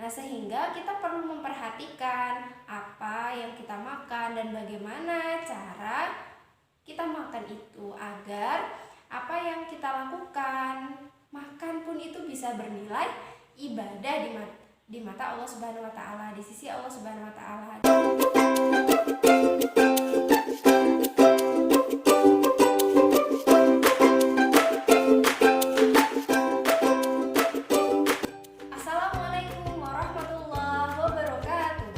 Nah, sehingga kita perlu memperhatikan apa yang kita makan dan bagaimana cara kita makan itu agar apa yang kita lakukan, makan pun itu bisa bernilai ibadah di mata Allah Subhanahu wa taala, di sisi Allah Subhanahu wa taala. Assalamualaikum warahmatullahi wabarakatuh.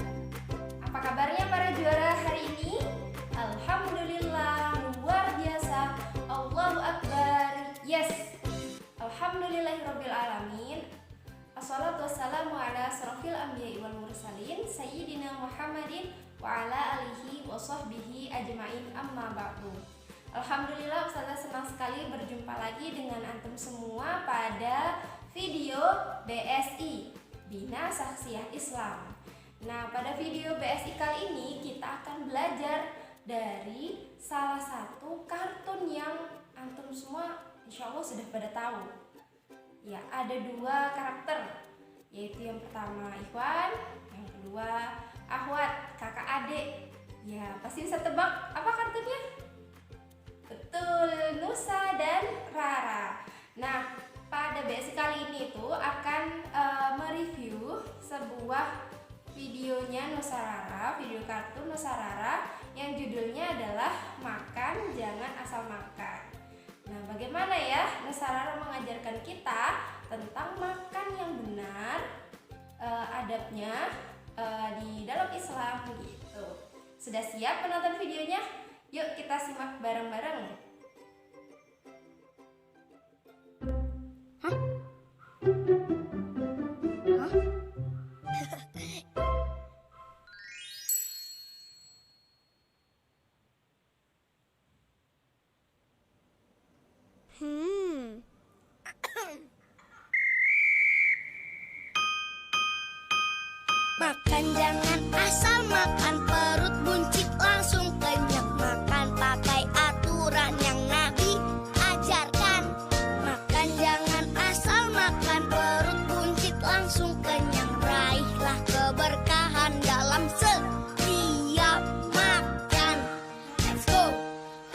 Apa kabarnya para juara hari ini? Alhamdulillah, luar biasa. Allahu Akbar. Yes. Alhamdulillahirabbil alamin. Assalatu wassalamu ala asrofil anbiya'i wal mursalin Sayyidina Muhammadin wa ala alihi wa sahbihi ajma'in, amma ba'du. Alhamdulillah, Ustazah senang sekali berjumpa lagi dengan antum semua pada video BSI, Bina Saksiyah Islam. Nah, pada video BSI kali ini kita akan belajar dari salah satu kartun yang antum semua insya Allah sudah pada tahu. Ya, ada dua karakter, yaitu yang pertama Ikhwan, yang kedua Akhwat, kakak adik. Ya, pasti bisa tebak apa kartunnya? Betul, Nusa dan Rara. Nah, pada BSI kali ini tuh akan mereview sebuah videonya Nusa Rara, video kartun Nusa Rara yang judulnya adalah Makan Jangan Asal Makan. Nah, bagaimana ya Nusa Rara mengajarkan kita tentang makan yang benar, adabnya di dalam Islam gitu. Sudah siap menonton videonya? Yuk kita simak bareng-bareng. Hah? Makan jangan asal makan, perut buncit langsung kenyang. Makan pakai aturan yang Nabi ajarkan. Makan jangan asal makan, perut buncit langsung kenyang. Raihlah keberkahan dalam setiap makan. Let's go,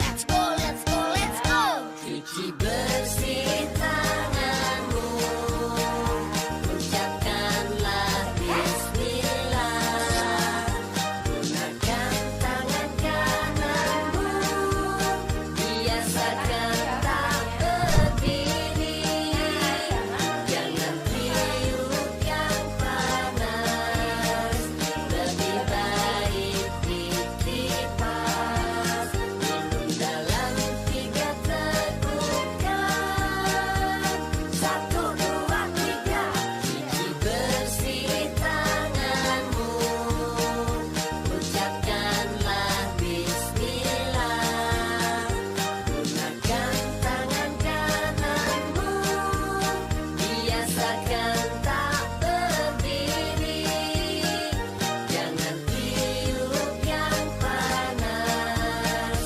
let's go, let's go, let's go. Cuci bersih tanganmu, ucapkanlah bismillah. Gunakan tangan kananmu, biasakan tak berdiri. Jangan tiup yang panas, lebih baik ditipas. Minum dalam 3 tegukan. 1, 2, 3. Cuci bersih tanganmu, ucapkanlah bismillah. Gunakan tangan kananmu, biasakan tak berdiri. Jangan tiup yang panas,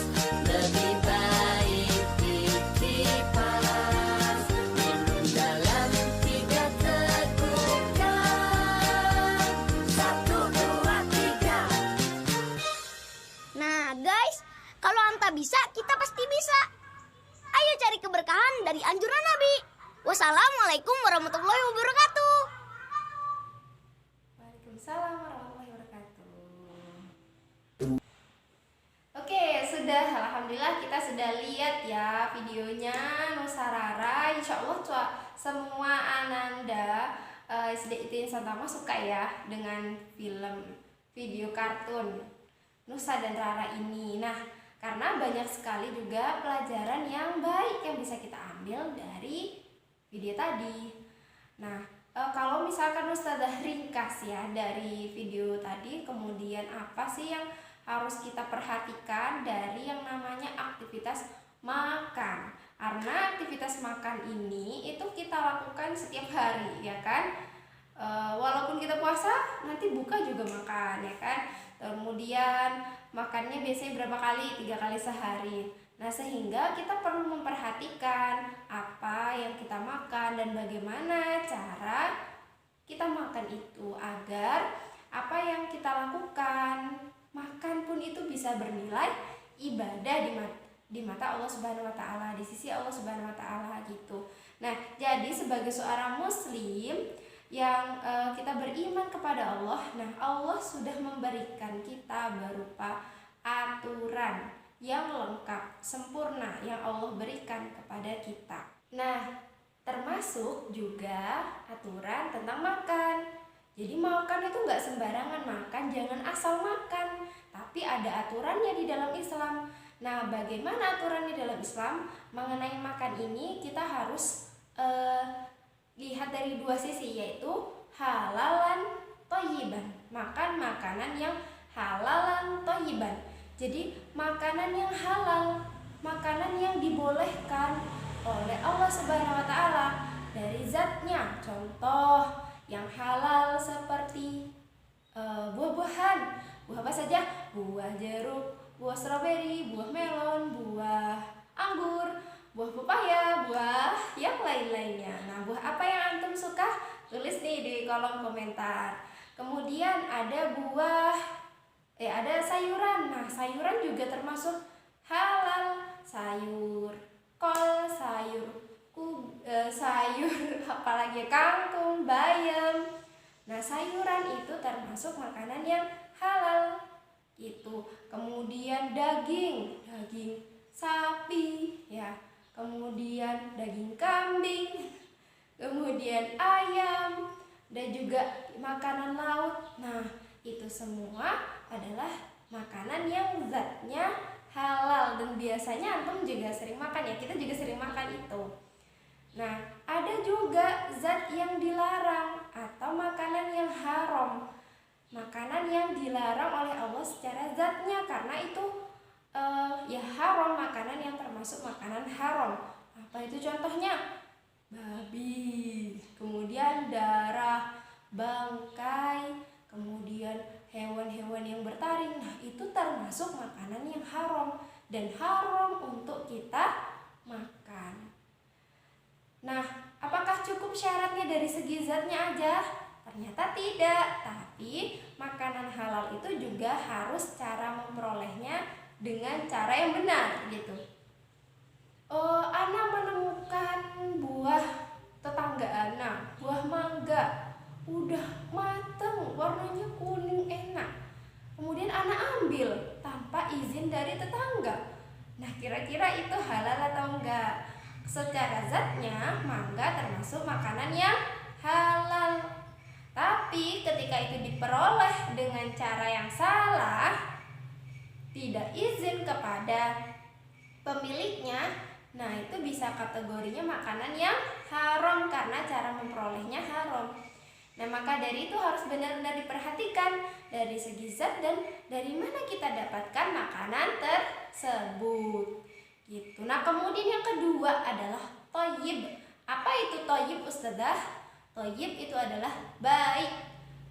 lebih baik ditipas. Minum dalam 3 tegukan. 1, 2, 3. Nah guys, kalau anta bisa, kita pasti bisa. Ayo cari keberkahan dari anjuran Nabi. Wassalamualaikum warahmatullahi wabarakatuh. Waalaikumsalam warahmatullahi wabarakatuh. Oke, alhamdulillah kita sudah lihat ya videonya Nusa Rara. Insya Allah semua ananda SD ITIN Santama suka ya dengan video kartun Nusa dan Rara ini. Nah, karena banyak sekali juga pelajaran yang baik yang bisa kita ambil dari video tadi. Nah, kalau misalkan Ustazah ringkas ya dari video tadi, kemudian apa sih yang harus kita perhatikan dari yang namanya aktivitas makan? Karena aktivitas makan ini itu kita lakukan setiap hari, ya kan? Walaupun kita puasa, nanti buka juga makan, ya kan? Kemudian makannya biasanya berapa kali? 3 kali sehari. Nah, sehingga kita perlu memperhatikan apa yang kita makan dan bagaimana cara kita makan itu agar apa yang kita lakukan, makan pun itu bisa bernilai ibadah di mata Allah Subhanahu wa taala, di sisi Allah Subhanahu wa taala gitu. Nah, jadi sebagai seorang muslim yang kita beriman kepada Allah, nah Allah sudah memberikan kita berupa aturan yang lengkap, sempurna yang Allah berikan kepada kita. Nah, termasuk juga aturan tentang makan. Jadi makan itu nggak sembarangan makan, jangan asal makan, tapi ada aturannya di dalam Islam. Nah, bagaimana aturannya dalam Islam mengenai makan ini? Kita harus lihat dari dua sisi, yaitu halalan thayyiban, makan makanan yang halalan thayyiban. Jadi makanan yang halal, makanan yang dibolehkan oleh Allah Subhanahu wa taala dari zatnya. Contoh yang halal seperti buah-buahan. Buah apa saja? Buah jeruk, buah stroberi, buah melon, buah anggur, buah pepaya, buah yang lain-lainnya. Nah, buah apa yang antum suka? Tulis nih di kolom komentar. Kemudian ada ada sayuran. Nah, sayuran juga termasuk halal. Sayur kol, sayur apalagi kangkung, bayam. Nah, sayuran itu termasuk makanan yang halal gitu. Kemudian daging sapi ya. Kemudian daging kambing, kemudian ayam, dan juga makanan laut. Nah, itu semua adalah makanan yang zatnya halal dan biasanya antum juga sering makan ya, kita juga sering makan itu. Nah, ada juga zat yang dilarang atau makanan yang haram. Makanan yang dilarang oleh Allah secara zatnya, karena itu ya haram, makanan yang termasuk makanan haram. Apa itu contohnya? Babi, kemudian darah, bangkai, kemudian hewan-hewan yang bertaring. Nah, itu termasuk makanan yang haram dan haram untuk kita makan. Nah, apakah cukup syaratnya dari segi zatnya aja? Ternyata tidak, tapi makanan halal itu juga harus cara memperolehnya dengan cara yang benar gitu. Ana menemukan buah tetangga Ana, buah mangga, udah mateng, warnanya kuning enak. Kemudian Ana ambil tanpa izin dari tetangga. Nah, kira-kira itu halal atau enggak? Secara zatnya mangga termasuk makanan yang halal. Tapi ketika itu diperoleh dengan cara yang salah, tidak izin kepada pemiliknya, nah itu bisa kategorinya makanan yang haram karena cara memperolehnya haram. Nah, maka dari itu harus benar-benar diperhatikan dari segi zat dan dari mana kita dapatkan makanan tersebut gitu. Nah, kemudian yang kedua adalah thayyib. Apa itu thayyib, Ustazah? Thayyib itu adalah baik.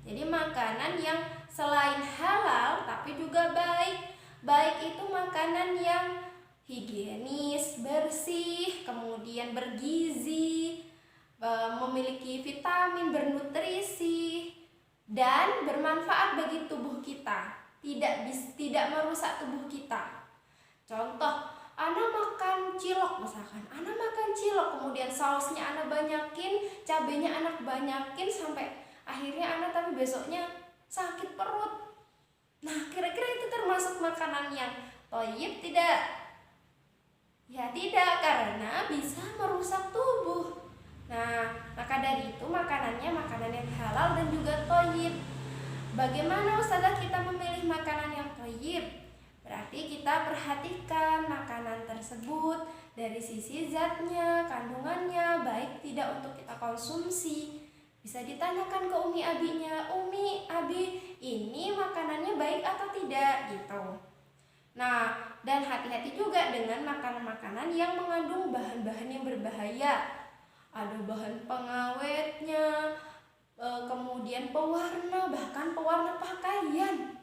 Jadi makanan yang selain halal tapi juga baik. Baik itu makanan yang higienis, bersih, kemudian bergizi, memiliki vitamin, bernutrisi, dan bermanfaat bagi tubuh kita. Tidak merusak tubuh kita. Contoh, Ana makan cilok misalkan, Ana makan cilok, kemudian sausnya Ana banyakin, cabenya Ana banyakin sampai akhirnya Ana tapi besoknya sakit perut. Nah, kira-kira itu termasuk makanan yang thayyib tidak? Ya tidak, karena bisa merusak tubuh. Nah, maka dari itu makanannya makanan yang halal dan juga thayyib. Bagaimana Ustazah kita memilih makanan yang thayyib? Berarti kita perhatikan makanan tersebut dari sisi zatnya, kandungannya, baik tidak untuk kita konsumsi. Bisa ditanyakan ke Umi Abinya, Umi, Abi, ini makanannya baik atau tidak gitu. Nah, dan hati-hati juga dengan makanan-makanan yang mengandung bahan-bahan yang berbahaya. Ada bahan pengawetnya, kemudian pewarna, bahkan pewarna pakaian.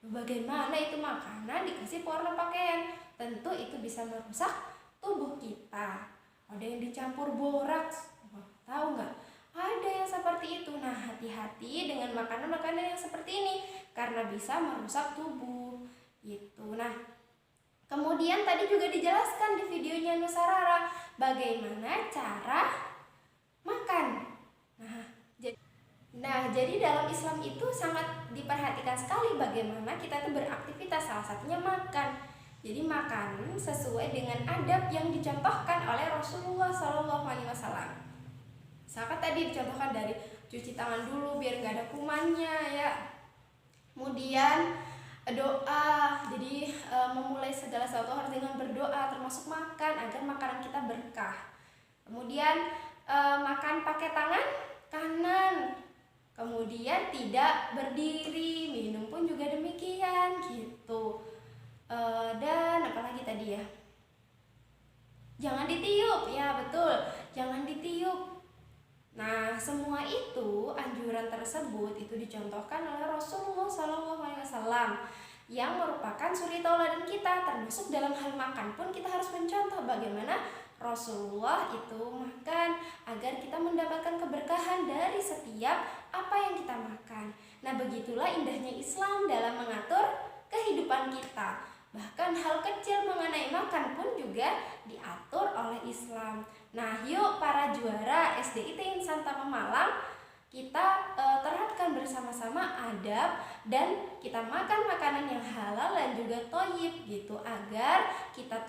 Bagaimana itu makanan dikasih pewarna pakaian? Tentu itu bisa merusak tubuh kita. Ada yang dicampur boraks, tahu nggak? Ada yang seperti itu. Nah, hati-hati dengan makanan-makanan yang seperti ini karena bisa merusak tubuh. Gitu. Nah, kemudian tadi juga dijelaskan di videonya Nusarara bagaimana cara makan. Jadi dalam Islam itu sangat diperhatikan sekali bagaimana kita itu beraktivitas, salah satunya makan. Jadi makan sesuai dengan adab yang dicontohkan oleh Rasulullah SAW. Misalkan tadi dicontohkan dari cuci tangan dulu biar nggak ada kumannya ya. Kemudian doa, jadi memulai segala sesuatu harus dengan berdoa, termasuk makan agar makanan kita berkah. Kemudian makan pakai tangan kanan, kemudian tidak berdiri, minum pun juga demikian gitu. Dan apalagi tadi ya, jangan ditiup, ya betul, jangan ditiup. Nah, semua itu anjuran tersebut itu dicontohkan oleh Rasulullah SAW yang merupakan suri tauladan kita, termasuk dalam hal makan pun kita harus mencontoh bagaimana Rasulullah itu makan agar kita mendapatkan keberkahan dari setiap apa yang kita makan. Nah, begitulah indahnya Islam dalam mengatur kehidupan kita. Bahkan hal kecil mengenai makan pun juga diatur oleh Islam. Nah, yuk para juara SDIT Insan Taman Malang, kita terapkan bersama-sama adab dan kita makan makanan yang halal dan juga thayyib gitu agar kita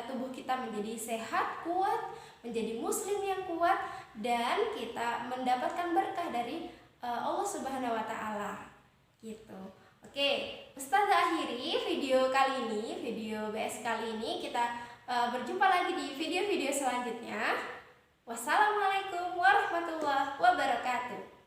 tubuh kita menjadi sehat, kuat, menjadi muslim yang kuat dan kita mendapatkan berkah dari Allah Subhanahu wa taala. Gitu. Oke, Ustazah akhiri video kali ini, video BS kali ini. Kita berjumpa lagi di video-video selanjutnya. Wassalamualaikum warahmatullahi wabarakatuh.